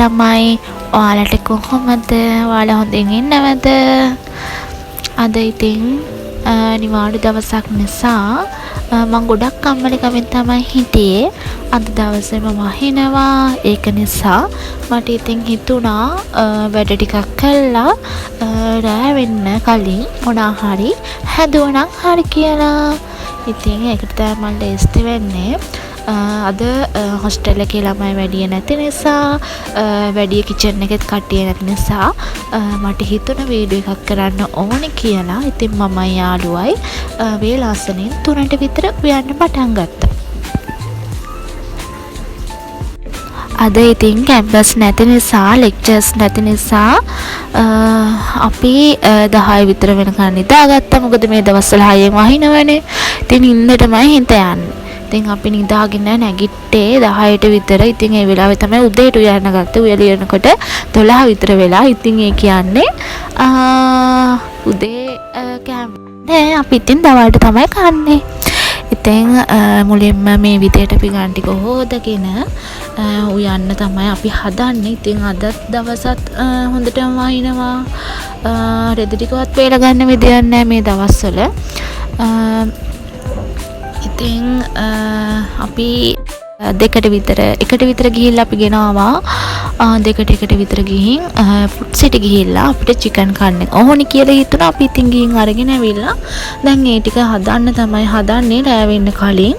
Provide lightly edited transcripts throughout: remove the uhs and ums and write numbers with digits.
ළමයි ඔයාලට කොහොමද? ඔයාලා හොඳින් ඉන්නවද? අද ඉතින් නිවාඩු දවසක් නිසා මම ගොඩක් කම්මැලිකමින් තමයි හිටියේ. අද දවසේ මම වහිනවා. ඒක නිසා මට ඉතින් හිතුණා වැඩ ටිකක් කළා රෑ වෙන්න කලින් මොනවා හරි හැදුවනම් හරි කියලා. ඉතින් ඒකට තමයි මම ලේස්ති වෙන්නේ. අද හොස්ටල් එකේ ළමයි වැඩි නැති නිසා වැඩි කිචන් එකෙත් කට්ටිය නැති නිසා මට හිතුණ වීඩියෝ එකක් කරන්න ඕනේ කියලා. ඉතින් මම යාළුවයි වේලාසනින් 3ට විතර උයන්න පටන් ගත්තා. අද ඉතින් කැම්පස් නැති නිසා ලෙක්චර්ස් නැති නිසා අපි 10 විතර වෙනකන් නිදාගත්තා. මොකද මේ දවස්වල 6න් වහිනවනේ. ඉතින් ඉන්නටමයි හිත යන්නේ. ඉතින් අපි නිදාගෙන නැගිට්ටේ 10ට විතර. ඉතින් ඒ වෙලාවේ තමයි උදේට උයන්න ගත්තේ. උයලියනකොට 12 විතර වෙලා. ඉතින් ඒ කියන්නේ උදේ කෑම අපි ඉතින් දවල්ට තමයි කන්නේ. ඉතින් මුලින්ම මේ විදියට අපි ගන්න ටික හොදගෙන උයන්න තමයි අපි හදන්නේ. ඉතින් අද දවසත් හොඳටම වහිනවා. රෙදි ටිකවත් වේලා ගන්න විදියක් නැහැ මේ දවස්වල. ඉතින් අපි එකට විතර ගිහිල්ලා අපි ගෙනාවා. එකට විතර ගිහින් ෆුඩ් සිටි ගිහිල්ලා අපිට චිකන් කන්න ඕනි කියලා හිතුණා. අපි ඉතින් ගිහින් අරගෙන ඇවිල්ලා දැන් ඒ ටික හදන්න තමයි හදන්නේ රෑ වෙන්න කලින්.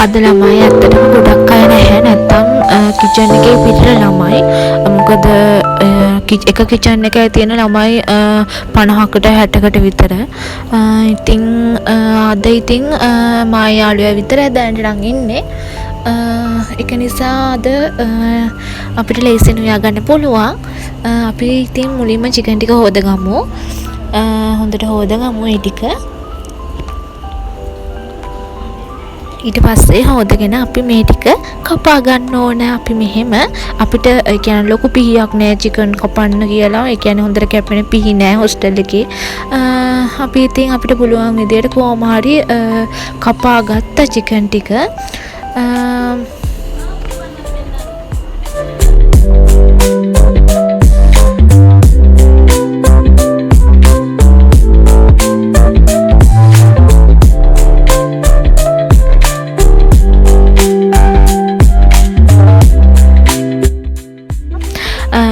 අද ළමයි ඇත්තටම ගොඩක් අය නැහැ. නැත්තම් කිචන් එකේ පිටර ළමයි. මොකද එක කිචන් එකේ තියෙන ළමයි 50කට 60කට විතර. ඉතින් අද ඉතින් මා යාළුවා විතරයි දැනට නම් ඉන්නේ. ඒක නිසා අද අපිට ලේසියෙන් උයාගන්න පුළුවන්. අපි ඉතින් මුලින්ම චිකන් ටික හොදගමු. හොඳට හොදගමු ඒ ටික. ඊට පස්සේ හොදගෙන අපි මේ ටික කපා ගන්න ඕන. අපි මෙහෙම අපිට ඒ කියන්නේ ලොකු පිහියක් නෑ චිකන් කපන්න කියලා. ඒ කියන්නේ හොඳට කැපෙන පිහි නෑ හොස්ටල් එකේ. අපි ඉතින් අපිට පුළුවන් විදියට කොහොම හරි කපා ගත්ත චිකන් ටික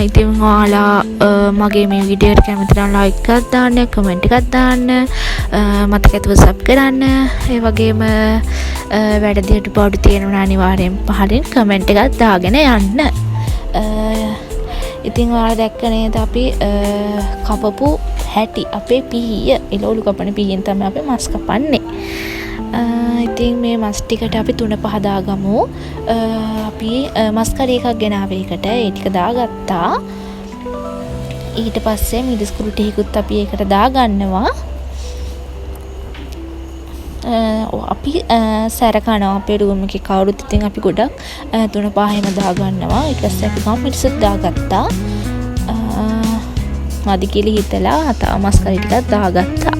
ඉතින් ඔයාලා මගේ මේ වීඩියෝ එකට කැමති නම් ලයික් එකක් දාන්න, කමෙන්ට් එකක් දාන්න, මතකතුව සබ් කරන්න. ඒ වගේම වැඩි අඩුපාඩු තියෙනවා අනිවාර්යෙන් පහලින් කමෙන්ට් එකක් දාගෙන යන්න. ඉතින් ඔයාලා දැක්ක නේද අපි කපපු හැටි අපේ පීය එළවලු කපන පීයෙන් තමයි අපි මස් කපන්නේ. ඉතින් මේ මස් ටිකට අපි 3-5 දාගමු. අපි මස් කරි එකක් ගෙනාවේ එකට ඒ ටික දාගත්තා. ඊට පස්සේ මිරිස් කුඩු ටිකකුත් අපි ඒකට දාගන්නවා. අපි සැර කනවා අපේ රූම් එකේ කවුරුත්. ඉතින් අපි ගොඩක් 3-5 එහෙම දාගන්නවා. ඊට පස්සේ අපි ගම් මිරිසුත් දාගත්තා. මදි කියලා හිතලා තව මස් කරි ටිකක් දාගත්තා.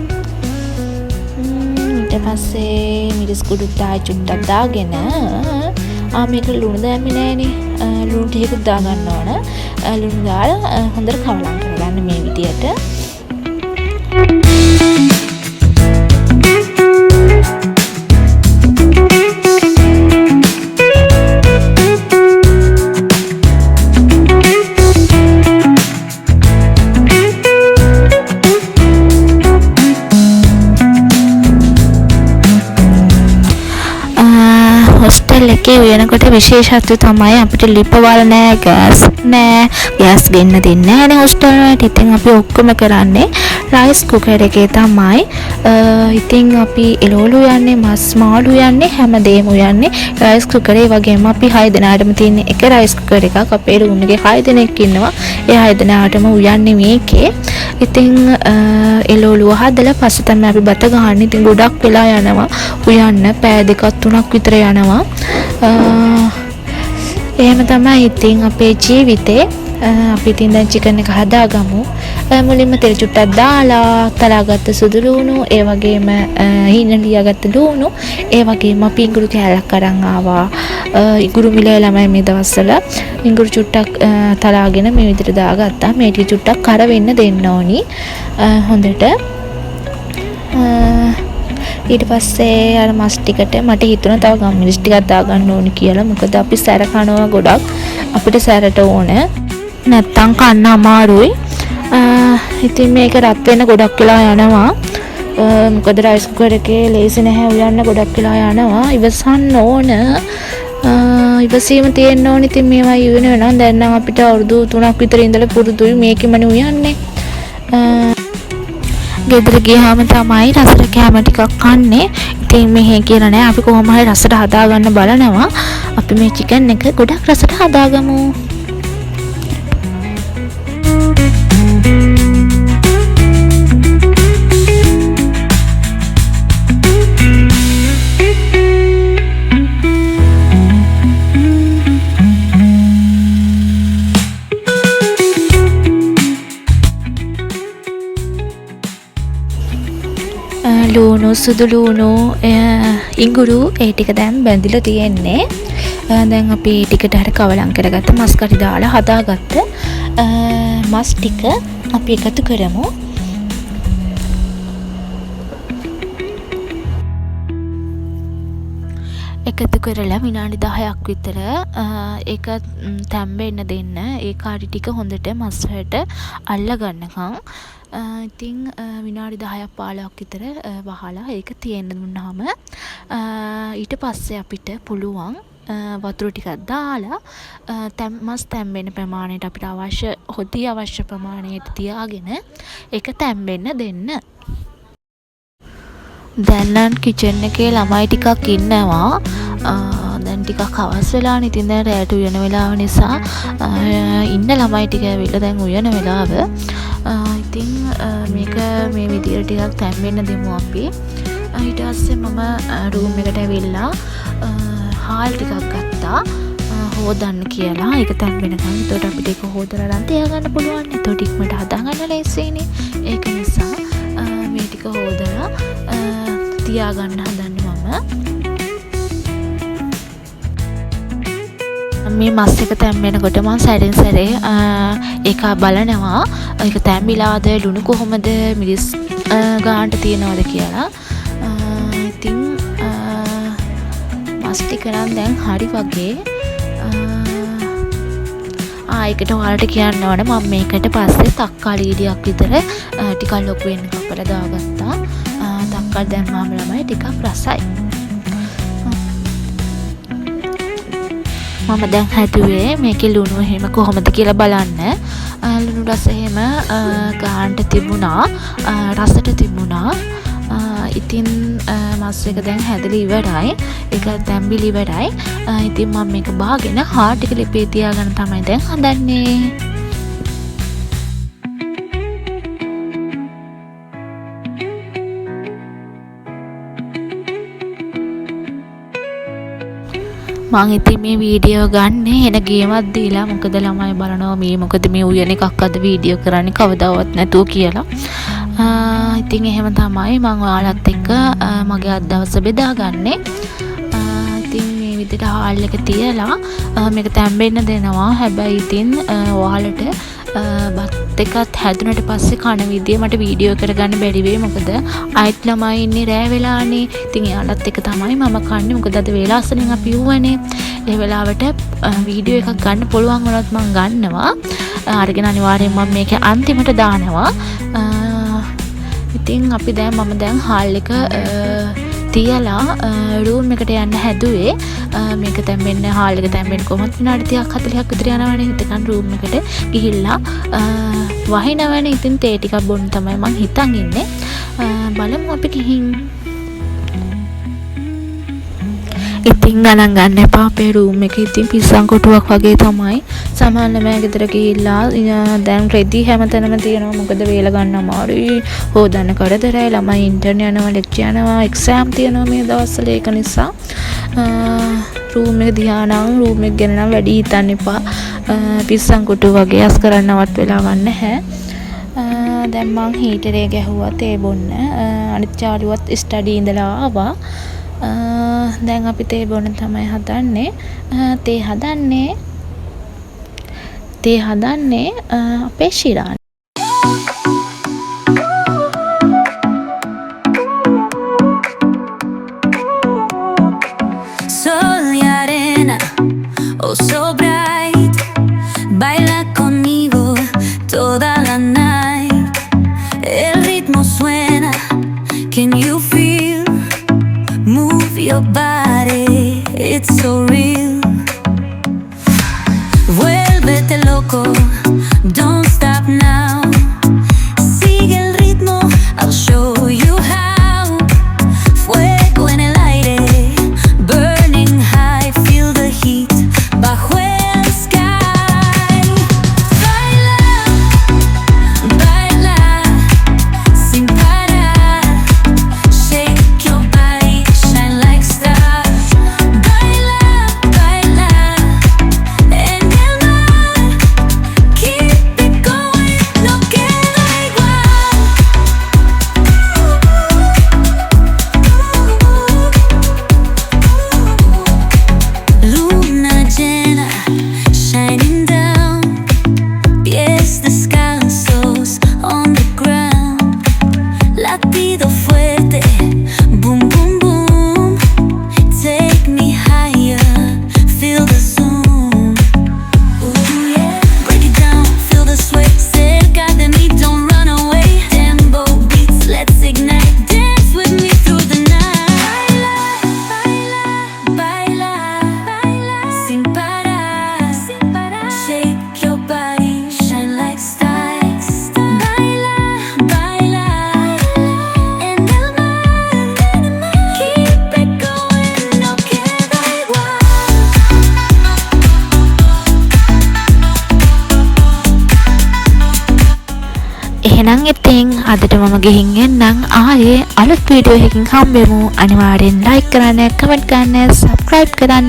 ඊට පස්සේ මිරිස් කුඩුත් ආයෙ චුට්ටක් දාගෙන මේක ලුණු දැම්මේ නෑනේ. ලුණු ටිකකුත් දාගන්න ඕන. ලුණු දාලා හොඳට කවලම් කරගන්න මේ විදියට. හොස්ටල් එකේ උයනකොට විශේෂත්වය තමයි අපිට ලිප වල නෑ, ගෑස් නෑ. ගෑස් ගෙන්න දෙන්නේ නෑනේ හොස්ටල් වලට. ඉතින් අපි ඔක්කොම කරන්නේ රයිස් කුකර් එකේ තමයි. ඉතින් අපි එළවලු යන්නේ, මස් මාළු යන්නේ, හැමදේම යන්නේ රයිස් කුකරේ. වගේම අපි 6 දෙනාටම තියෙන එක රයිස් කුකර් එකක්. අපේ රූම් එකේ 6 දෙනෙක් ඉන්නවා. ඒ 6 දෙනාටම උයන්නේ මේකේ. ඉතින් එළවලු හදලා පස්සේ තමයි අපි බත ගහන්නේ. ඉතින් ගොඩක් වෙලා යනවා උයන්න. පැය 2-3ක් විතර යනවා. එහෙම තමයි ඉතින් අපේ ජීවිතේ අපි ඉතින් දැන් චිකන් එක හදාගමු. මුලින්ම තෙල් චුට්ටක් දාලා තලාගත්ත සුදු ලුණු, ඒ වගේම හීන ලියාගත්ත ලුණු, ඒ වගේම අපි ඉඟුරු කෑල්ලක් අරන් ආවා. ඉඟුරු මිලේ ළමයි මේ දවස්වල ඉඟුරු චුට්ටක් තලාගෙන මේ විදිහට දාගත්තා. මේ ටික චුට්ටක් කර වෙන්න දෙන්න ඕනි. හොඳට ඊට පස්සේ අර මස් ටිකට මට හිතුණා තව ගම්මිරිස් ටිකක් දාගන්න ඕනි කියලා. මොකද අපි සැර කනවා ගොඩක්. අපිට සැරට ඕන. නැත්තම් කන්න අමාරුයි. ඉතින් මේක රත් වෙන ගොඩක් වෙලා යනවා. මොකද රයිස් කුකර් එකේ ලේසි නැහැ උයන්න ගොඩක් වෙලා යනවා. ඉවසන්න ඕන. ඉවසීම තියෙන්න ඕන. ඉතින් මේවා ඉවෙන වෙනවා. දැන් නම් අපිට අවුරුදු 3ක් විතර ඉඳලා පුරුදුයි මේකෙමනේ උයන්නේ. ගෙදර ගියාම තමයි රසට කැම ටිකක් කන්නේ. ඉතින් මෙහෙ කියලා නෑ. අපි කොහොම හරි රසට හදාගන්න බලනවා. අපි මේ චිකන් එක ගොඩක් රසට හදාගමු. ලුණු, සුදු ලුණු, ඉඟුරු ඒ ටික දැන් බැඳිලා තියෙන්නේ. දැන් අපි ඒ ටිකට හර කවලම් කරගත්ත මස් කටි දාලා හදාගත්ත මස් ටික අපි එකතු කරමු. එකතු කරලා විනාඩි 10ක් විතර ඒක තැම්බෙන්න දෙන්න. ඒ කාඩි ටික හොඳට මස් වලට අල්ල ගන්නකම්. ඉතින් විනාඩි 10ක් 15ක් විතර වහලා ඒක තියෙන්න දුන්නාම ඊට පස්සේ අපිට පුළුවන් වතුර ටිකක් දාලා මස් තැම්බෙන ප්‍රමාණයට අපිට අවශ්‍ය හොදි අවශ්‍ය ප්‍රමාණයට තියාගෙන ඒක තැම්බෙන්න දෙන්න. දැන් නම් කිචන් එකේ ළමයි ටිකක් ඉන්නවා. දැන් ටිකක් හවස් වෙලානේ. ඉතින් දැන් රැට උයන වෙලාව නිසා ඉන්න ළමයි ටික ඇවිල්ලා දැන් උයන වෙලාව. ඉතින් මේක මේ විදියට ටිකක් තැම්බෙන්න දෙමු අපි. ඊට පස්සේ මම රූම් එකට ඇවිල්ලා හාල් ටිකක් ගත්තා හොදන්න කියලා. ඒක තැම්බෙනකන්. එතකොට අපිට ඒක හොදලා නම් තියාගන්න පුළුවන්. එතකොට ඉක්මනට හදාගන්න ලේසියිනේ. ඒක නිසා මේ ටික හොදලා තියාගන්න හදන්නේ මම. මේ මස් එක තැම්බෙනකොට මම සැරෙන් සැරේ ඒක බලනවා. ඒක තැම්බිලාද, ලුණු කොහොමද, මිරිස් ගානට තියනවද කියලා. ඉතින් මස් ටික නම් දැන් හරි වගේ. ඒකට ඔයාලට කියන්න ඕන මම මේකට පස්සේ තක්කාලි ගෙඩියක් විතර ටිකක් ලොකු වෙන්න කපලා දාගත්තා. තක්කාලි දැම්මාම ළමයි ටිකක් රසයි. මම දැන් හැදුවේ මේකේ ලුණු එහෙම කොහොමද කියලා බලන්න. ලුණු රස එහෙම ගානට තිබුණා, රසට තිබුණා. ඉතින් මස් එක දැන් හැදලා ඉවරයි. ඒක තැම්බිලි ඉවරයි. ඉතින් මම මේක බාගෙන හාල් ටික ලිපේ තියාගෙන තමයි දැන් හදන්නේ. මං ඉතින් මේ වීඩියෝ ගන්න එන ගේමක් දීලා. මොකද ළමයි බලනවා මේ මොකද මේ උයන එකක් අද වීඩියෝ කරන්නේ කවදාවත් නැතුව කියලා. ඉතින් එහෙම තමයි මම ඔයාලත් එක්ක මගේ අද දවස බෙදාගන්නේ. ඉතින් මේ විදිහට හාල් එක තියලා මේක තැම්බෙන්න දෙනවා. හැබැයි ඉතින් ඔයාලට බත් එකත් හැදුනට පස්සේ කන විදිය මට වීඩියෝ කරගන්න බැරි වෙයි. මොකද අයිත් ළමයි ඉන්නේ රෑ වෙලානේ. ඉතින් එයාලත් එක්ක තමයි මම කන්නේ. මොකද අද වේලාසනෙන් අපි යුවනේ. ඒ වෙලාවට වීඩියෝ එකක් ගන්න පුළුවන් වුණොත් මම ගන්නවා. අරගෙන අනිවාර්යෙන් මම මේක අන්තිමට දානවා. ඉතින් අපි මම දැන් හාල් එක තියලා රූම් එකට යන්න හැදුවේ. මේක තැම්බෙන්න හාල් එක තැම්බෙන්න කොහොමද විනාඩි 30ක් 40ක් විතර යනවනේ. හිතකන් රූම් එකට ගිහිල්ලා වහිනවනේ. ඉතින් තේ ටිකක් බොන්න තමයි මං හිතන් ඉන්නේ. බලමු අපි ගිහින්. ඉතින් ගණන් ගන්න එපා අපේ රූම් එක. ඉතින් පිස්සන් කොටුවක් වගේ තමයි. සමහර ළමයා ගෙදර ගිහිල්ලා දැන් රෙදි හැමතැනම තියෙනවා. මොකද වේල ගන්න අමාරුයි. හොදන්න කරදරයි. ළමයි ඉන්ටර්න් යනවා, ලෙක්චර් යනවා, එක්සෑම් තියෙනවා මේ දවස්වල. ඒක නිසා රූම් එක දිහා නම් රූම් එක ගැන නම් වැඩි හිතන්න එපා. පිස්සන්කුටු වගේ අස් කරන්නවත් වෙලාවක් නැහැ. දැන් මං හීටරේ ගැහුවා තේ බොන්න. අනිත් යාළුවත් ස්ටඩි ඉඳලා ආවා. දැන් අපි තේ බොන්න තමයි හදන්නේ. තේ හදන්නේ අපේ Shiran. Sol y arena, oh so bright, baila conmigo toda la night. El ritmo suena, can you feel? Move your body, it's so real. Vuélvete loco, don't stop now. Sigue el ritmo, I'll show you how. Fuego en el aire, burning high, feel the heat bajo el sky. Baila, baila, sin parar. Shake your body, shine like stars. Baila, baila, en el mar. Keep it going, no queda igual. Luna llena, shining down. Pies descalzos on the ground. Latido fuerte, boom, boom, boom. Take me higher, feel the zoom. Ooh, yeah. Break it down, feel the sway. Cerca de mí, don't run away. Tempo beats, let's ignite. Dance with me through the night. Baila, baila, baila, sin parar. Shake your body, shine like stars. Baila, baila, en el mar. Keep it going, no queda igual. එහෙනම් ඉතින් අදට මම ගිහින් එන්නම්. ආයේ අලුත් video එකකින් හම්බෙමු. අනිවාර්යෙන් ලයික් කරන්න, කමෙන්ට් කරන්න, සබ්ස්ක්‍රයිබ් කරන්න.